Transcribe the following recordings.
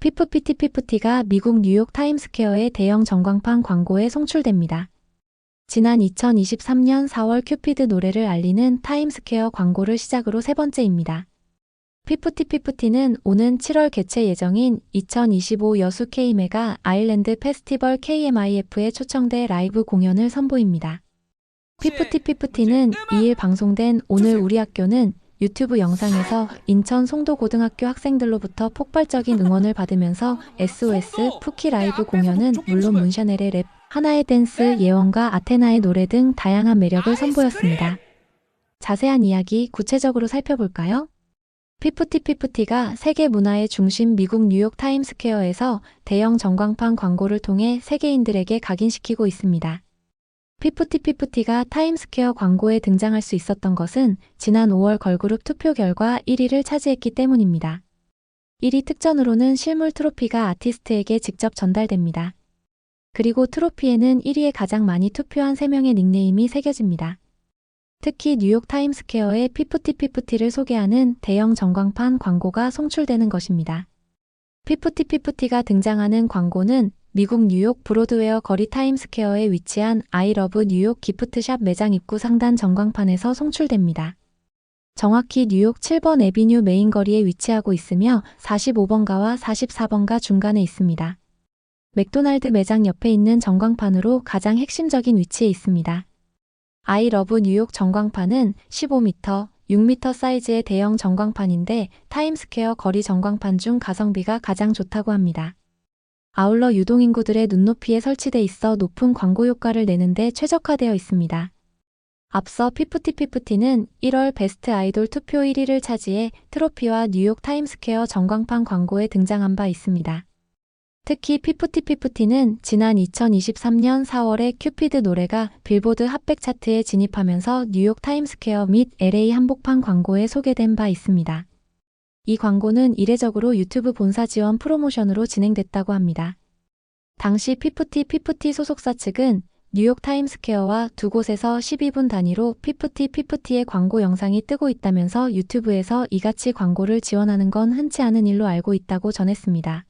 피프티가 미국 뉴욕 타임스퀘어의 대형 전광판 광고에 송출됩니다. 지난 2023년 4월 큐피드 노래를 알리는 타임스퀘어 광고를 시작으로 세 번째입니다. 피프티는 오는 7월 개최 예정인 2025 여수 K메가 아일랜드 페스티벌 KMIF에 초청돼 라이브 공연을 선보입니다. 피프티는 2일 방송된 오늘 우리 학교는 유튜브 영상에서 인천 송도고등학교 학생들로부터 폭발적인 응원을 받으면서 SOS 푸키 라이브 공연은 물론 문샤넬의 랩, 하나의 댄스, 예원과 아테나의 노래 등 다양한 매력을 선보였습니다. 자세한 이야기 구체적으로 살펴볼까요? 피프티가 세계 문화의 중심 미국 뉴욕 타임스퀘어에서 대형 전광판 광고를 통해 세계인들에게 각인시키고 있습니다. 피프티가 타임스퀘어 광고에 등장할 수 있었던 것은 지난 5월 걸그룹 투표 결과 1위를 차지했기 때문입니다. 1위 특전으로는 실물 트로피가 아티스트에게 직접 전달됩니다. 그리고 트로피에는 1위에 가장 많이 투표한 3명의 닉네임이 새겨집니다. 특히 뉴욕 타임스퀘어에 피프티를 소개하는 대형 전광판 광고가 송출되는 것입니다. 피프티가 등장하는 광고는 미국 뉴욕 브로드웨어 거리 타임스퀘어에 위치한 I Love 뉴욕 기프트샵 매장 입구 상단 전광판에서 송출됩니다. 정확히 뉴욕 7번 애비뉴 메인 거리에 위치하고 있으며 45번가와 44번가 중간에 있습니다. 맥도날드 매장 옆에 있는 전광판으로 가장 핵심적인 위치에 있습니다. I Love 뉴욕 전광판은 15m, 6m 사이즈의 대형 전광판인데 타임스퀘어 거리 전광판 중 가성비가 가장 좋다고 합니다. 아울러 유동인구들의 눈높이에 설치돼 있어 높은 광고 효과를 내는데 최적화되어 있습니다. 앞서 피프티는 1월 베스트 아이돌 투표 1위를 차지해 트로피와 뉴욕 타임스퀘어 전광판 광고에 등장한 바 있습니다. 특히 피프티는 지난 2023년 4월에 큐피드 노래가 빌보드 핫백 차트에 진입하면서 뉴욕 타임스퀘어 및 LA 한복판 광고에 소개된 바 있습니다. 이 광고는 이례적으로 유튜브 본사 지원 프로모션으로 진행됐다고 합니다. 당시 피프티 소속사 측은 뉴욕 타임스퀘어와 두 곳에서 12분 단위로 피프티의 광고 영상이 뜨고 있다면서 유튜브에서 이같이 광고를 지원하는 건 흔치 않은 일로 알고 있다고 전했습니다.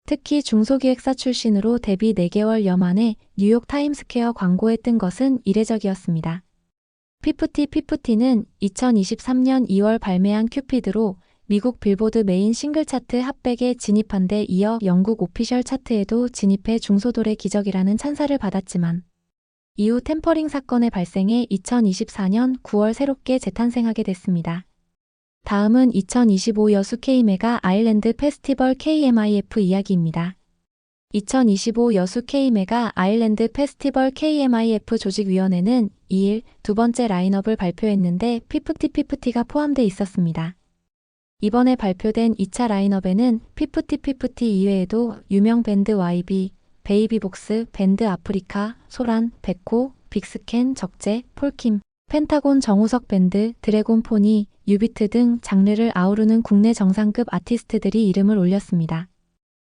특히 중소기획사 출신으로 데뷔 4개월여 만에 뉴욕 타임스퀘어 광고에 뜬 것은 이례적이었습니다. 피프티는 2023년 2월 발매한 큐피드로 미국 빌보드 메인 싱글 차트 핫백에 진입한 데 이어 영국 오피셜 차트에도 진입해 중소돌의 기적이라는 찬사를 받았지만 이후 템퍼링 사건의 발생에 2024년 9월 새롭게 재탄생하게 됐습니다. 다음은 2025 여수 K메가 아일랜드 페스티벌 KMIF 이야기입니다. 2025 여수 K메가 아일랜드 페스티벌 KMIF 조직위원회는 2일 두 번째 라인업을 발표했는데 피프티가 포함돼 있었습니다. 이번에 발표된 2차 라인업에는 피프티 이외에도 유명 밴드 YB, 베이비복스, 밴드 아프리카, 소란, 백호, 빅스캔, 적재, 폴킴, 펜타곤 정우석 밴드, 드래곤 포니, 유비트 등 장르를 아우르는 국내 정상급 아티스트들이 이름을 올렸습니다.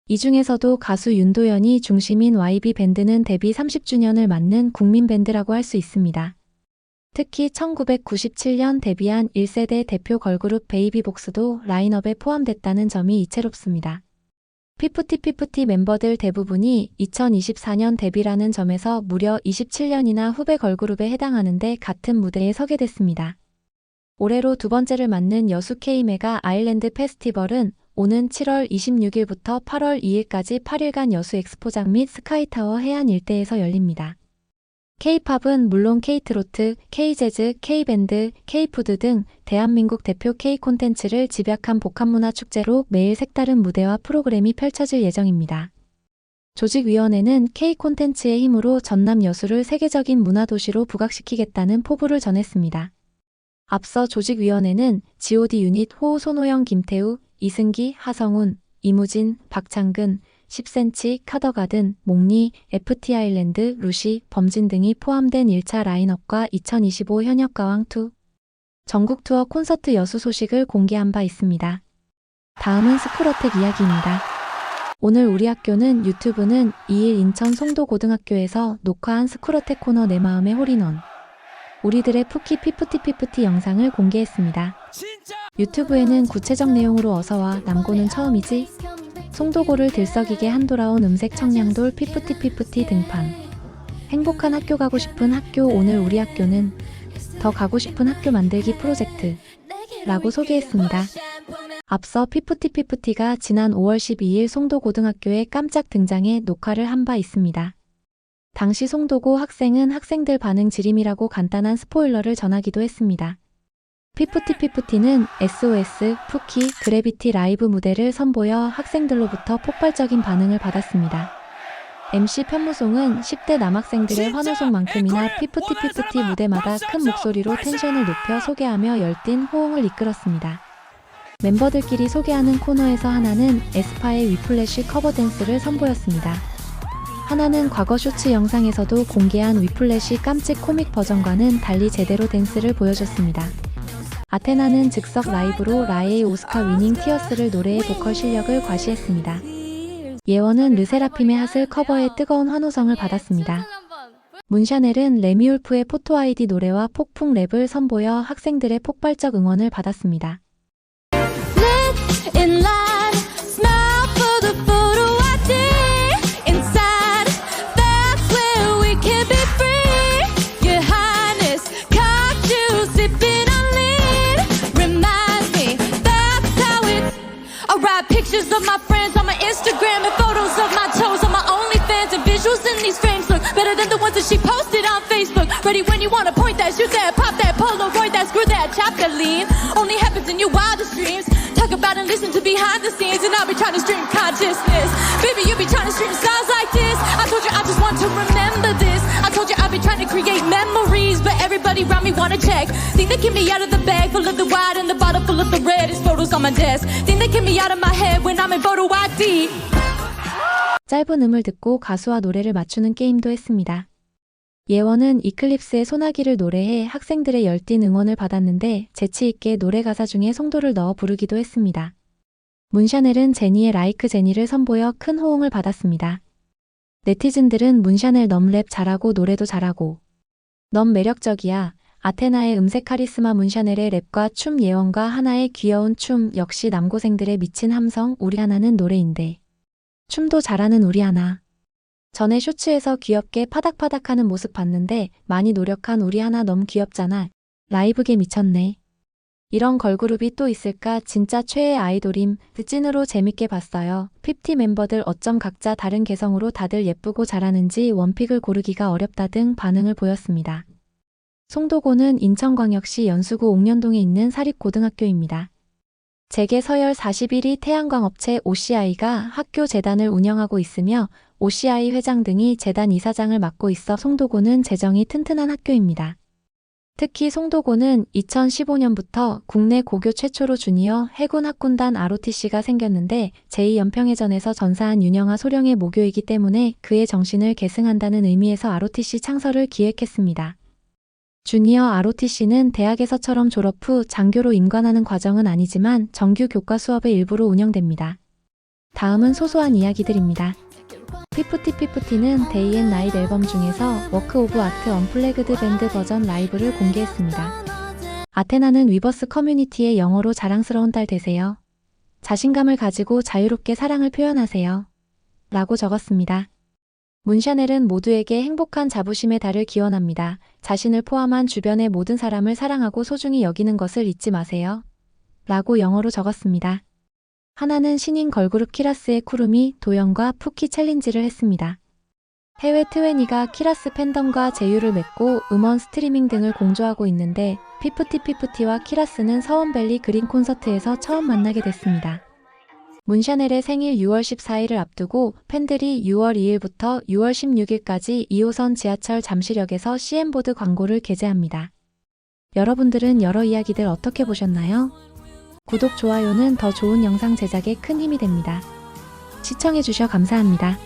이 중에서도 가수 윤도현이 중심인 YB 밴드는 데뷔 30주년을 맞는 국민 밴드라고 할 수 있습니다. 특히 1997년 데뷔한 1세대 대표 걸그룹 베이비복스도 라인업에 포함됐다는 점이 이채롭습니다. 피프티 멤버들 대부분이 2024년 데뷔라는 점에서 무려 27년이나 후배 걸그룹에 해당하는데 같은 무대에 서게 됐습니다. 올해로 두 번째를 맞는 여수 K메가 아일랜드 페스티벌은 오는 7월 26일부터 8월 2일까지 8일간 여수 엑스포장 및 스카이타워 해안 일대에서 열립니다. K-팝은 물론 K-트로트, K-재즈, K-밴드, K-푸드 등 대한민국 대표 K-콘텐츠를 집약한 복합문화 축제로 매일 색다른 무대와 프로그램이 펼쳐질 예정입니다. 조직위원회는 K-콘텐츠의 힘으로 전남 여수를 세계적인 문화도시로 부각시키겠다는 포부를 전했습니다. 앞서 조직위원회는 G.O.D 유닛 호우 손호영 김태우, 이승기, 하성운, 이무진, 박창근, 10cm, 카더가든, 몽니, FT 아일랜드, 루시, 범진 등이 포함된 1차 라인업과 2025 현역가왕2 전국 투어 콘서트 여수 소식을 공개한 바 있습니다. 다음은 스쿨어택 이야기입니다. 오늘 우리 학교는 유튜브는 2일 인천 송도고등학교에서 녹화한 스쿨어택 코너 내 마음의 홀인원 우리들의 푸키 피프티 영상을 공개했습니다. 유튜브에는 구체적 내용으로 어서와 남고는 처음이지? 송도고를 들썩이게 한 돌아온 음색 청량돌 피프티 등판. 행복한 학교 가고 싶은 학교. 오늘 우리 학교는 더 가고 싶은 학교 만들기 프로젝트 라고 소개했습니다. 앞서 피프티가 지난 5월 12일 송도고등학교에 깜짝 등장해 녹화를 한 바 있습니다. 당시 송도고 학생은 학생들 반응 지림이라고 간단한 스포일러를 전하기도 했습니다. 피프티는 SOS, 푸키, 그래비티 라이브 무대를 선보여 학생들로부터 폭발적인 반응을 받았습니다. MC 편무송은 10대 남학생들의 환호성만큼이나 피프티 무대마다 큰 목소리로 텐션을 높여 소개하며 열띤 호응을 이끌었습니다. 멤버들끼리 소개하는 코너에서 하나는 에스파의 위플래시 커버 댄스를 선보였습니다. 하나는 과거 쇼츠 영상에서도 공개한 위플래시 깜찍 코믹 버전과는 달리 제대로 댄스를 보여줬습니다. 아테나는 즉석 라이브로 라에의 오스카 위닝 티어스를 노래의 보컬 실력을 과시했습니다. 예원은 르세라핌의 핫을 커버해 뜨거운 환호성을 받았습니다. 문샤넬은 레미울프의 포토 아이디 노래와 폭풍 랩을 선보여 학생들의 폭발적 응원을 받았습니다. Pictures of my friends on my Instagram and photos of my toes on my OnlyFans and visuals in these frames look better than the ones that she posted on Facebook. Ready when you wanna point that, shoot that, pop that, Polaroid that, screw that, chop that lean. Only happens in your wildest dreams. Talk about and listen to behind the scenes, and I'll be trying to stream consciousness. Baby, you be trying to stream songs like this. I told you I just want to remember this. I told you I'll be trying to create memories, but everybody around me wanna check. Think they keep me out of the bag full of the white and the bottle full of the red. It's photos on my desk. Think they keep me out of my head when I'm in photo ID. 짧은 음을 듣고 가수와 노래를 맞추는 게임도 했습니다. 예원은 이클립스의 소나기를 노래해 학생들의 열띤 응원을 받았는데 재치있게 노래 가사 중에 송도를 넣어 부르기도 했습니다. 문샤넬은 제니의 라이크 제니를 선보여 큰 호응을 받았습니다. 네티즌들은 문샤넬 넌 랩 잘하고 노래도 잘하고 넌 매력적이야. 아테나의 음색 카리스마, 문샤넬의 랩과 춤, 예원과 하나의 귀여운 춤, 역시 남고생들의 미친 함성. 우리 하나는 노래인데 춤도 잘하는 우리 하나. 전에 쇼츠에서 귀엽게 파닥파닥하는 모습 봤는데 많이 노력한 우리 하나 너무 귀엽잖아. 라이브계 미쳤네. 이런 걸그룹이 또 있을까? 진짜 최애 아이돌임. 찐으로 재밌게 봤어요. 피프티 멤버들 어쩜 각자 다른 개성으로 다들 예쁘고 잘하는지 원픽을 고르기가 어렵다 등 반응을 보였습니다. 송도고는 인천광역시 연수구 옥년동에 있는 사립고등학교입니다. 재계 서열 41위 태양광업체 OCI가 학교 재단을 운영하고 있으며 OCI 회장 등이 재단 이사장을 맡고 있어 송도고는 재정이 튼튼한 학교입니다. 특히 송도고는 2015년부터 국내 고교 최초로 주니어 해군 학군단 ROTC가 생겼는데 제2연평해전에서 전사한 윤영아 소령의 모교이기 때문에 그의 정신을 계승한다는 의미에서 ROTC 창설을 기획했습니다. 주니어 ROTC는 대학에서처럼 졸업 후 장교로 임관하는 과정은 아니지만 정규 교과 수업의 일부로 운영됩니다. 다음은 소소한 이야기들입니다. 피프티는 데이 앤 나잇 앨범 중에서 워크 오브 아트 언플래그드 밴드 버전 라이브를 공개했습니다. 아테나는 위버스 커뮤니티에 영어로 자랑스러운 딸 되세요. 자신감을 가지고 자유롭게 사랑을 표현하세요. 라고 적었습니다. 문샤넬은 모두에게 행복한 자부심의 달을 기원합니다. 자신을 포함한 주변의 모든 사람을 사랑하고 소중히 여기는 것을 잊지 마세요. 라고 영어로 적었습니다. 하나는 신인 걸그룹 키라스의 쿠루미, 도영과 푸키 챌린지를 했습니다. 해외 트웨니가 키라스 팬덤과 제휴를 맺고 음원 스트리밍 등을 공조하고 있는데 피프티와 키라스는 서원밸리 그린 콘서트에서 처음 만나게 됐습니다. 문샤넬의 생일 6월 14일을 앞두고 팬들이 6월 2일부터 6월 16일까지 2호선 지하철 잠시역에서 CM보드 광고를 게재합니다. 여러분들은 여러 이야기들 어떻게 보셨나요? 구독, 좋아요는 더 좋은 영상 제작에 큰 힘이 됩니다. 시청해주셔 감사합니다.